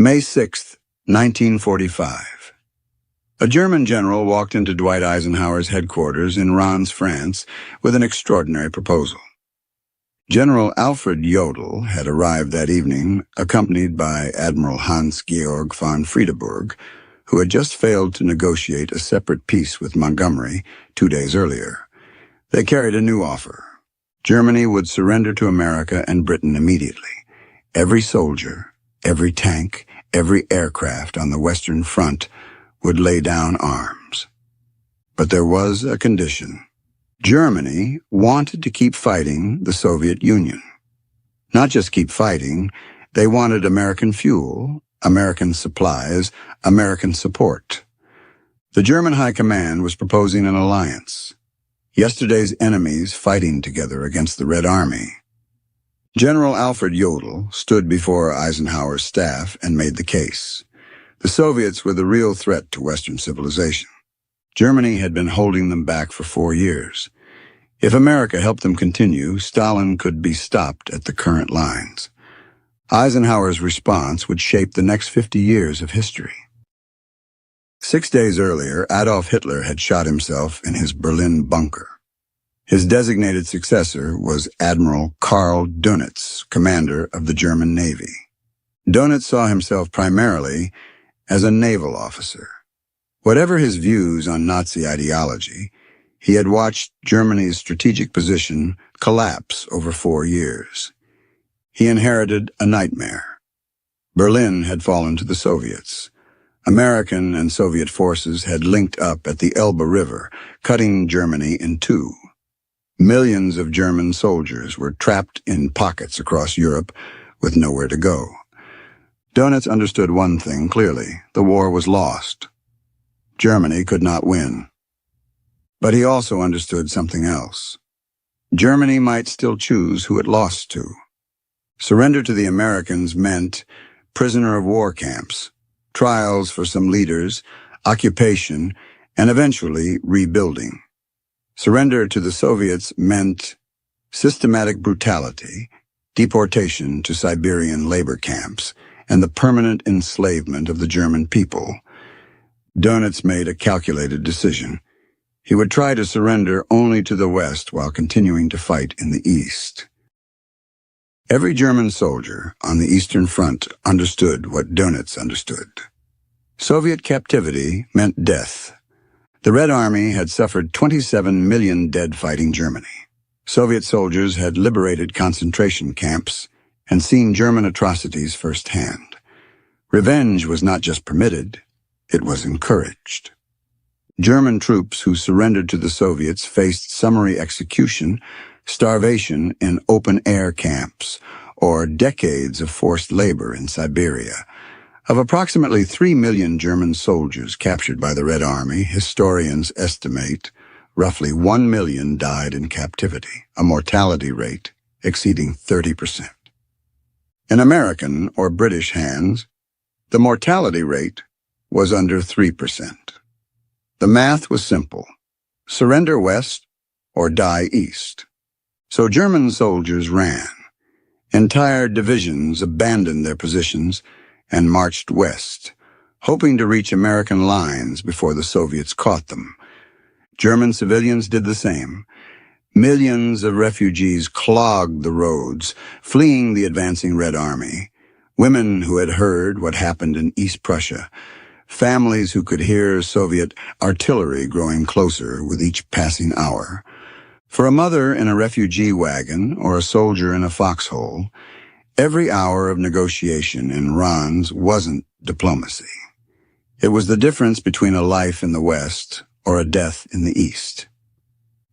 May 6, 1945. A German general walked into Dwight Eisenhower's headquarters in Reims, France, with an extraordinary proposal. General Alfred Jodl had arrived that evening, accompanied by Admiral Hans-Georg von Friedeburg, who had just failed to negotiate a separate peace with Montgomery 2 days earlier. They carried a new offer. Germany would surrender to America and Britain immediately. Every soldier, every tank, every aircraft on the Western Front would lay down arms. But there was a condition. Germany wanted to keep fighting the Soviet Union. Not just keep fighting, they wanted American fuel, American supplies, American support. The German High Command was proposing an alliance. Yesterday's enemies fighting together against the Red Army. General Alfred Jodl stood before Eisenhower's staff and made the case. The Soviets were the real threat to Western civilization. Germany had been holding them back for 4 years. If America helped them continue, Stalin could be stopped at the current lines. Eisenhower's response would shape the next 50 years of history. 6 days earlier, Adolf Hitler had shot himself in his Berlin bunker. His designated successor was Admiral Karl Dönitz, commander of the German Navy. Dönitz saw himself primarily as a naval officer. Whatever his views on Nazi ideology, he had watched Germany's strategic position collapse over 4 years. He inherited a nightmare. Berlin had fallen to the Soviets. American and Soviet forces had linked up at the Elbe River, cutting Germany in two. Millions of German soldiers were trapped in pockets across Europe with nowhere to go. Dönitz understood one thing clearly: the war was lost. Germany could not win. But he also understood something else. Germany might still choose who it lost to. Surrender to the Americans meant prisoner of war camps, trials for some leaders, occupation, and eventually rebuilding. Surrender to the Soviets meant systematic brutality, deportation to Siberian labor camps, and the permanent enslavement of the German people. Dönitz made a calculated decision. He would try to surrender only to the West while continuing to fight in the East. Every German soldier on the Eastern Front understood what Dönitz understood. Soviet captivity meant death. The Red Army had suffered 27 million dead fighting Germany. Soviet soldiers had liberated concentration camps and seen German atrocities firsthand. Revenge was not just permitted, it was encouraged. German troops who surrendered to the Soviets faced summary execution, starvation in open-air camps, or decades of forced labor in Siberia. Of approximately 3 million German soldiers captured by the Red Army, historians estimate roughly 1 million died in captivity, a mortality rate exceeding 30%. In American or British hands, the mortality rate was under 3%. The math was simple: surrender west or die east. So German soldiers ran. Entire divisions abandoned their positions and marched west, hoping to reach American lines before the Soviets caught them. German civilians did the same. Millions of refugees clogged the roads, fleeing the advancing Red Army. Women who had heard what happened in East Prussia. Families who could hear Soviet artillery growing closer with each passing hour. For a mother in a refugee wagon or a soldier in a foxhole, every hour of negotiation in Reims wasn't diplomacy. It was the difference between a life in the West or a death in the East.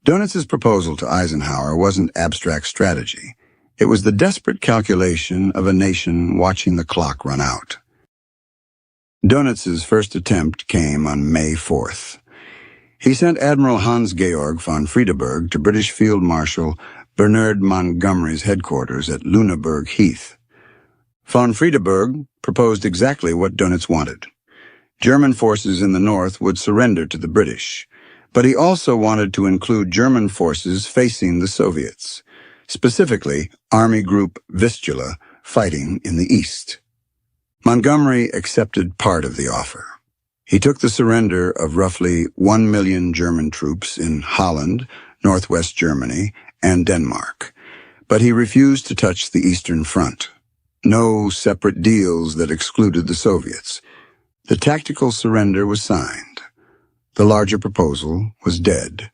Dönitz's proposal to Eisenhower wasn't abstract strategy. It was the desperate calculation of a nation watching the clock run out. Dönitz's first attempt came on May 4th. He sent Admiral Hans-Georg von Friedeburg to British Field Marshal Bernard Montgomery's headquarters at Lüneburg Heath. Von Friedeburg proposed exactly what Dönitz wanted. German forces in the north would surrender to the British, but he also wanted to include German forces facing the Soviets, specifically Army Group Vistula fighting in the east. Montgomery accepted part of the offer. He took the surrender of roughly 1 million German troops in Holland, northwest Germany, and Denmark, but he refused to touch the Eastern Front. No separate deals that excluded the Soviets. The tactical surrender was signed. The larger proposal was dead.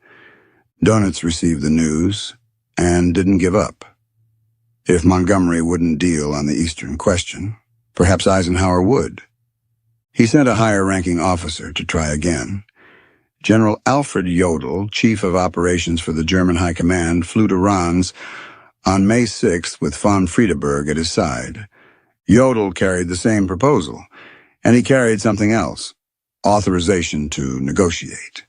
Donitz received the news and didn't give up. If Montgomery wouldn't deal on the Eastern question, perhaps Eisenhower would. He sent a higher-ranking officer to try again. General Alfred Jodl, chief of operations for the German High Command, flew to Rans on May 6th with von Friedeberg at his side. Jodl carried the same proposal, and he carried something else: authorization to negotiate.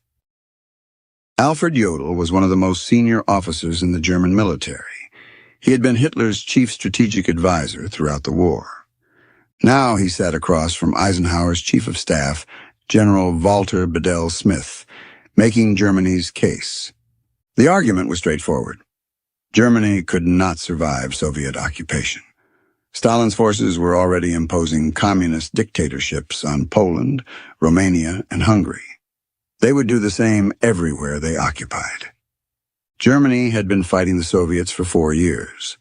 Alfred Jodl was one of the most senior officers in the German military. He had been Hitler's chief strategic advisor throughout the war. Now he sat across from Eisenhower's chief of staff, General Walter Bedell Smith, making Germany's case. The argument was straightforward. Germany could not survive Soviet occupation. Stalin's forces were already imposing communist dictatorships on Poland, Romania, and Hungary. They would do the same everywhere they occupied. Germany had been fighting the Soviets for 4 years.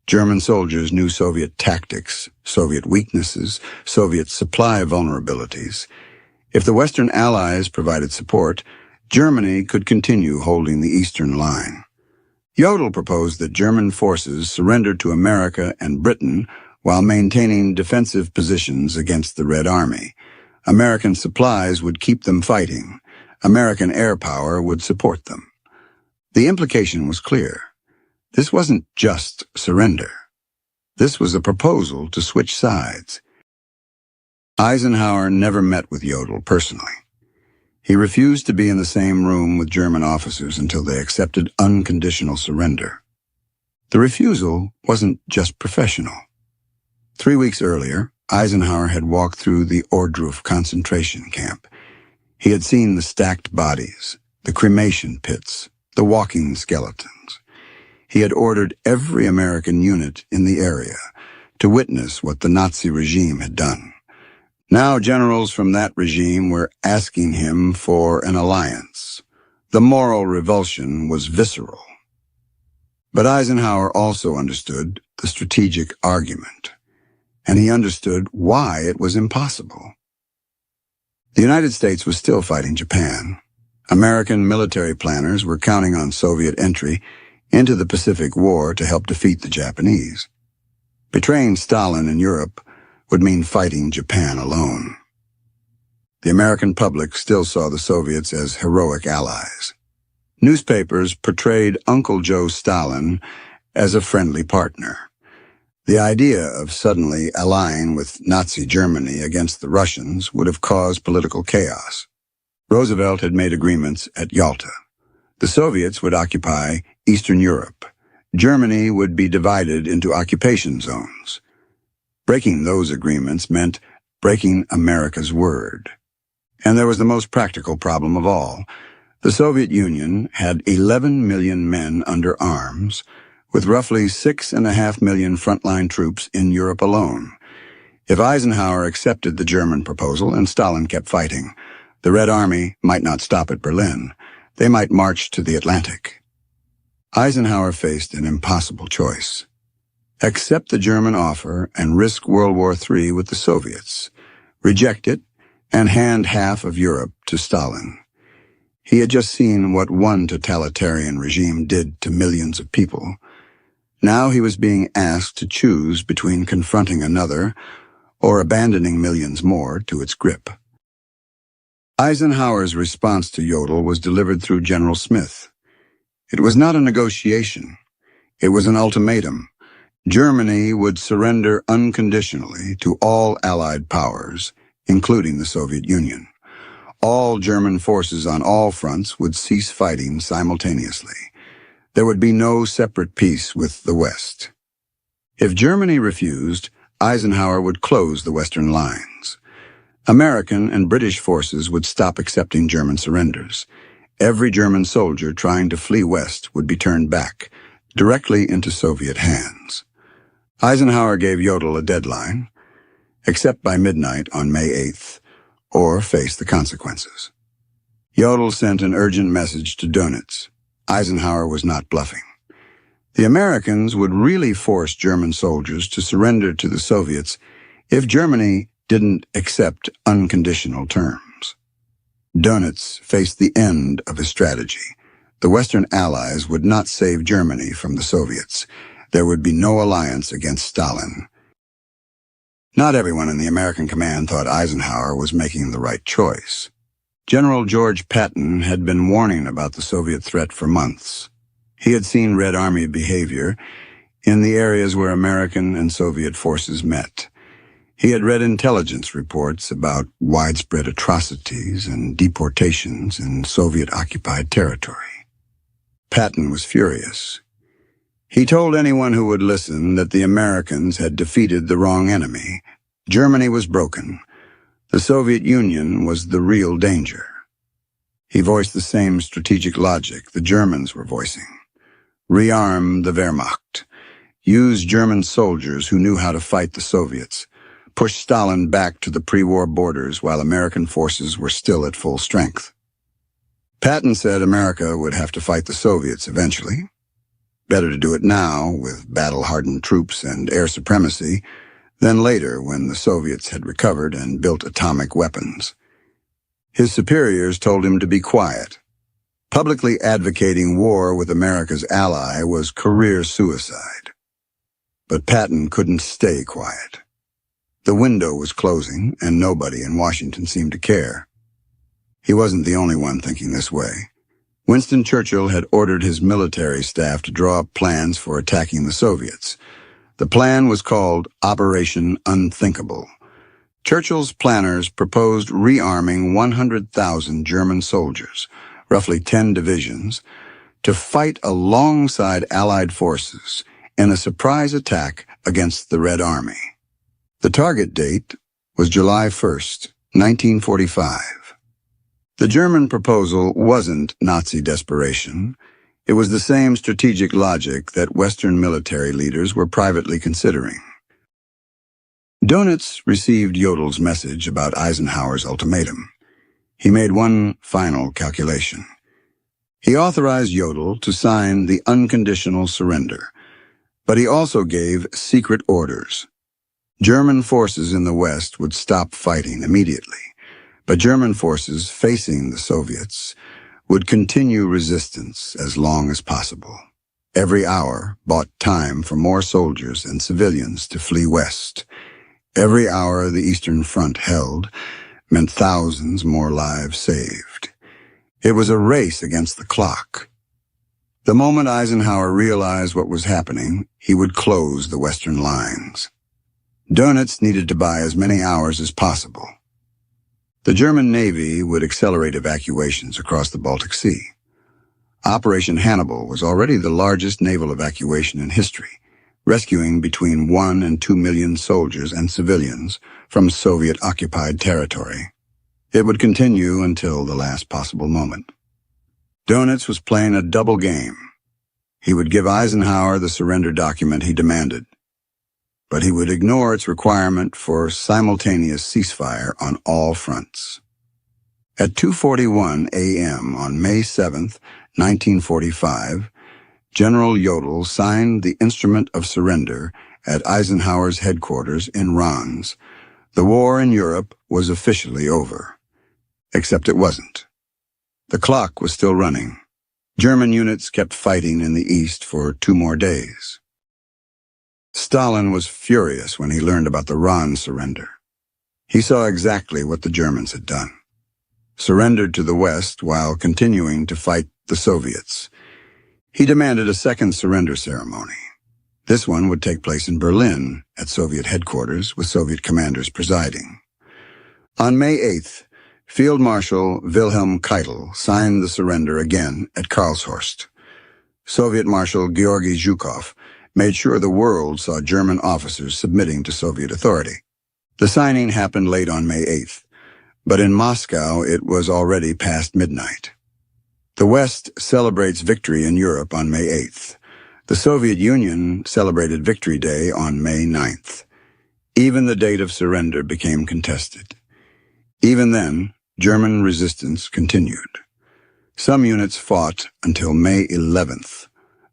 German soldiers knew Soviet tactics, Soviet weaknesses, Soviet supply vulnerabilities. If the Western Allies provided support, Germany could continue holding the Eastern line. Jodl proposed that German forces surrender to America and Britain while maintaining defensive positions against the Red Army. American supplies would keep them fighting. American air power would support them. The implication was clear. This wasn't just surrender. This was a proposal to switch sides. Eisenhower never met with Jodl personally. He refused to be in the same room with German officers until they accepted unconditional surrender. The refusal wasn't just professional. 3 weeks earlier, Eisenhower had walked through the Ohrdruf concentration camp. He had seen the stacked bodies, the cremation pits, the walking skeletons. He had ordered every American unit in the area to witness what the Nazi regime had done. Now generals from that regime were asking him for an alliance. The moral revulsion was visceral. But Eisenhower also understood the strategic argument, and he understood why it was impossible. The United States was still fighting Japan. American military planners were counting on Soviet entry into the Pacific War to help defeat the Japanese. Betraying Stalin in Europe would mean fighting Japan alone. The American public still saw the Soviets as heroic allies. Newspapers portrayed Uncle Joe Stalin as a friendly partner. The idea of suddenly allying with Nazi Germany against the Russians would have caused political chaos. Roosevelt had made agreements at Yalta. The Soviets would occupy Eastern Europe. Germany would be divided into occupation zones. Breaking those agreements meant breaking America's word. And there was the most practical problem of all. The Soviet Union had 11 million men under arms, with roughly 6.5 million frontline troops in Europe alone. If Eisenhower accepted the German proposal and Stalin kept fighting, the Red Army might not stop at Berlin. They might march to the Atlantic. Eisenhower faced an impossible choice. Accept the German offer and risk World War III with the Soviets. Reject it and hand half of Europe to Stalin. He had just seen what one totalitarian regime did to millions of people. Now he was being asked to choose between confronting another or abandoning millions more to its grip. Eisenhower's response to Jodl was delivered through General Smith. It was not a negotiation. It was an ultimatum. Germany would surrender unconditionally to all Allied powers, including the Soviet Union. All German forces on all fronts would cease fighting simultaneously. There would be no separate peace with the West. If Germany refused, Eisenhower would close the Western lines. American and British forces would stop accepting German surrenders. Every German soldier trying to flee west would be turned back, directly into Soviet hands. Eisenhower gave Jodl a deadline. accept by midnight on May 8th, or face the consequences. Jodl sent an urgent message to Dönitz. Eisenhower was not bluffing. The Americans would really force German soldiers to surrender to the Soviets if Germany didn't accept unconditional terms. Dönitz faced the end of his strategy. The Western Allies would not save Germany from the Soviets. There would be no alliance against Stalin. Not everyone in the American command thought Eisenhower was making the right choice. General George Patton had been warning about the Soviet threat for months. He had seen Red Army behavior in the areas where American and Soviet forces met. He had read intelligence reports about widespread atrocities and deportations in Soviet-occupied territory. Patton was furious. He told anyone who would listen that the Americans had defeated the wrong enemy. Germany was broken. The Soviet Union was the real danger. He voiced the same strategic logic the Germans were voicing. Rearm the Wehrmacht. Use German soldiers who knew how to fight the Soviets. Push Stalin back to the pre-war borders while American forces were still at full strength. Patton said America would have to fight the Soviets eventually. Better to do it now, with battle-hardened troops and air supremacy, than later when the Soviets had recovered and built atomic weapons. His superiors told him to be quiet. Publicly advocating war with America's ally was career suicide. But Patton couldn't stay quiet. The window was closing, and nobody in Washington seemed to care. He wasn't the only one thinking this way. Winston Churchill had ordered his military staff to draw up plans for attacking the Soviets. The plan was called Operation Unthinkable. Churchill's planners proposed rearming 100,000 German soldiers, roughly 10 divisions, to fight alongside Allied forces in a surprise attack against the Red Army. The target date was July 1st, 1945. The German proposal wasn't Nazi desperation. It was the same strategic logic that Western military leaders were privately considering. Dönitz received Jodl's message about Eisenhower's ultimatum. He made one final calculation. He authorized Jodl to sign the unconditional surrender, but he also gave secret orders. German forces in the West would stop fighting immediately, but German forces facing the Soviets would continue resistance as long as possible. Every hour bought time for more soldiers and civilians to flee west. Every hour the Eastern Front held meant thousands more lives saved. It was a race against the clock. The moment Eisenhower realized what was happening, he would close the Western lines. Dönitz needed to buy as many hours as possible. The German Navy would accelerate evacuations across the Baltic Sea. Operation Hannibal was already the largest naval evacuation in history, rescuing between 1 and 2 million soldiers and civilians from Soviet-occupied territory. It would continue until the last possible moment. Dönitz was playing a double game. He would give Eisenhower the surrender document he demanded, but he would ignore its requirement for simultaneous ceasefire on all fronts. At 2:41 a.m. on May 7, 1945, General Jodl signed the instrument of surrender at Eisenhower's headquarters in Rans. The war in Europe was officially over. Except it wasn't. The clock was still running. German units kept fighting in the east for 2 more days. Stalin was furious when he learned about the Rans surrender. He saw exactly what the Germans had done. Surrendered to the West while continuing to fight the Soviets. He demanded a second surrender ceremony. This one would take place in Berlin at Soviet headquarters with Soviet commanders presiding. On May 8th, Field Marshal Wilhelm Keitel signed the surrender again at Karlshorst. Soviet Marshal Georgy Zhukov made sure the world saw German officers submitting to Soviet authority. The signing happened late on May 8th, but in Moscow it was already past midnight. The West celebrates victory in Europe on May 8th. The Soviet Union celebrated Victory Day on May 9th. Even the date of surrender became contested. Even then, German resistance continued. Some units fought until May 11th,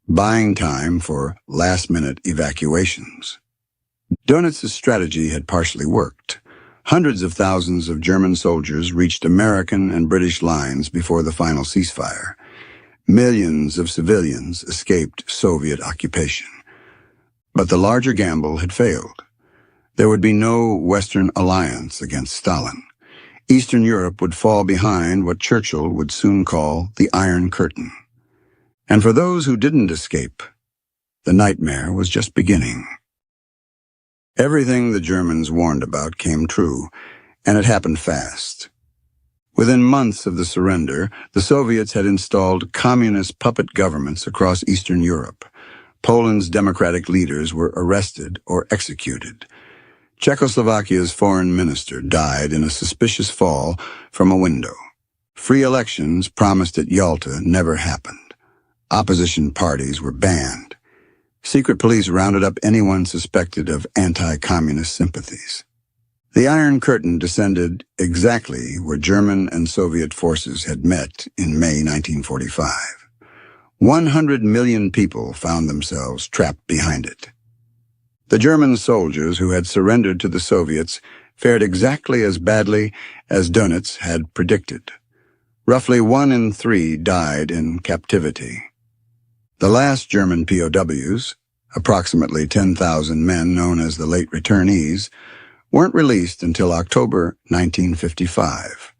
buying time for last-minute evacuations. Dönitz's strategy had partially worked. Hundreds of thousands of German soldiers reached American and British lines before the final ceasefire. Millions of civilians escaped Soviet occupation. But the larger gamble had failed. There would be no Western alliance against Stalin. Eastern Europe would fall behind what Churchill would soon call the Iron Curtain. And for those who didn't escape, the nightmare was just beginning. Everything the Germans warned about came true, and it happened fast. Within months of the surrender, the Soviets had installed communist puppet governments across Eastern Europe. Poland's democratic leaders were arrested or executed. Czechoslovakia's foreign minister died in a suspicious fall from a window. Free elections promised at Yalta never happened. Opposition parties were banned. Secret police rounded up anyone suspected of anti-communist sympathies. The Iron Curtain descended exactly where German and Soviet forces had met in May 1945. 100 million people found themselves trapped behind it. The German soldiers who had surrendered to the Soviets fared exactly as badly as Dönitz had predicted. Roughly 1 in 3 died in captivity. The last German POWs, approximately 10,000 men known as the late returnees, weren't released until October 1955,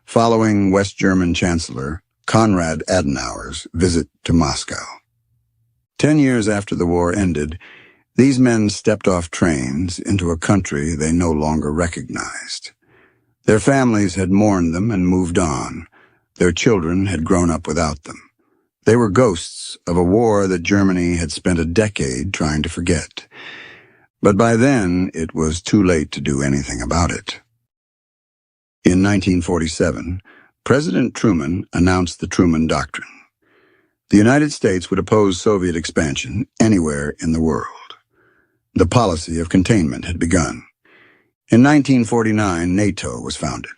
following West German Chancellor Konrad Adenauer's visit to Moscow. 10 years after the war ended, these men stepped off trains into a country they no longer recognized. Their families had mourned them and moved on. Their children had grown up without them. They were ghosts of a war that Germany had spent a decade trying to forget. But by then, it was too late to do anything about it. In 1947, President Truman announced the Truman Doctrine. The United States would oppose Soviet expansion anywhere in the world. The policy of containment had begun. In 1949, NATO was founded.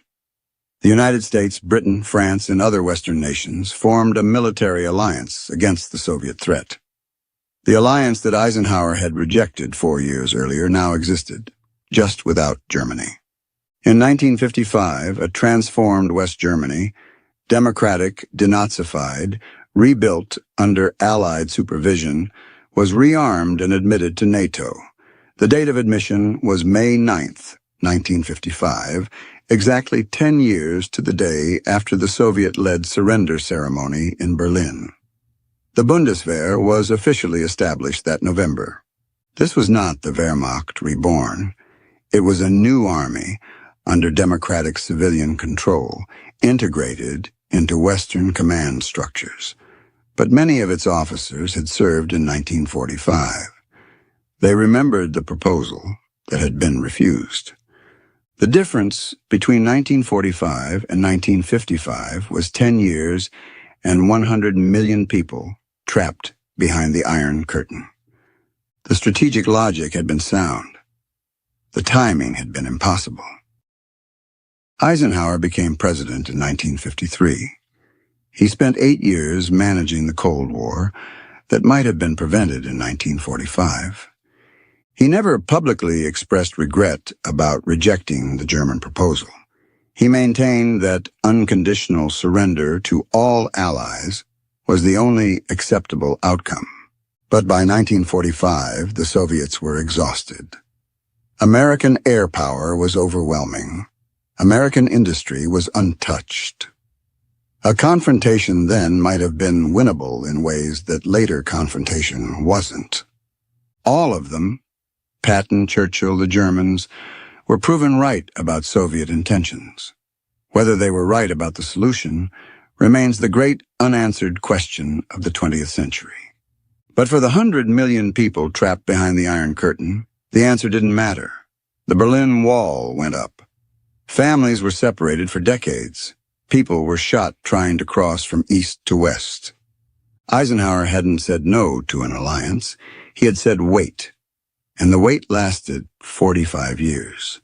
The United States, Britain, France, and other Western nations formed a military alliance against the Soviet threat. The alliance that Eisenhower had rejected 4 years earlier now existed, just without Germany. In 1955, a transformed West Germany, democratic, denazified, rebuilt under Allied supervision, was rearmed and admitted to NATO. The date of admission was May 9th, 1955, exactly 10 years to the day after the Soviet-led surrender ceremony in Berlin. The Bundeswehr was officially established that November. This was not the Wehrmacht reborn. It was a new army under democratic civilian control, integrated into Western command structures. But many of its officers had served in 1945. They remembered the proposal that had been refused. The difference between 1945 and 1955 was 10 years and 100 million people trapped behind the Iron Curtain. The strategic logic had been sound. The timing had been impossible. Eisenhower became president in 1953. He spent 8 years managing the Cold War that might have been prevented in 1945. He never publicly expressed regret about rejecting the German proposal. He maintained that unconditional surrender to all allies was the only acceptable outcome. But by 1945, the Soviets were exhausted. American air power was overwhelming. American industry was untouched. A confrontation then might have been winnable in ways that later confrontation wasn't. All of them, Patton, Churchill, the Germans, were proven right about Soviet intentions. Whether they were right about the solution remains the great unanswered question of the 20th century. But for the 100 million people trapped behind the Iron Curtain, the answer didn't matter. The Berlin Wall went up. Families were separated for decades. People were shot trying to cross from east to west. Eisenhower hadn't said no to an alliance. He had said wait. And the wait lasted 45 years.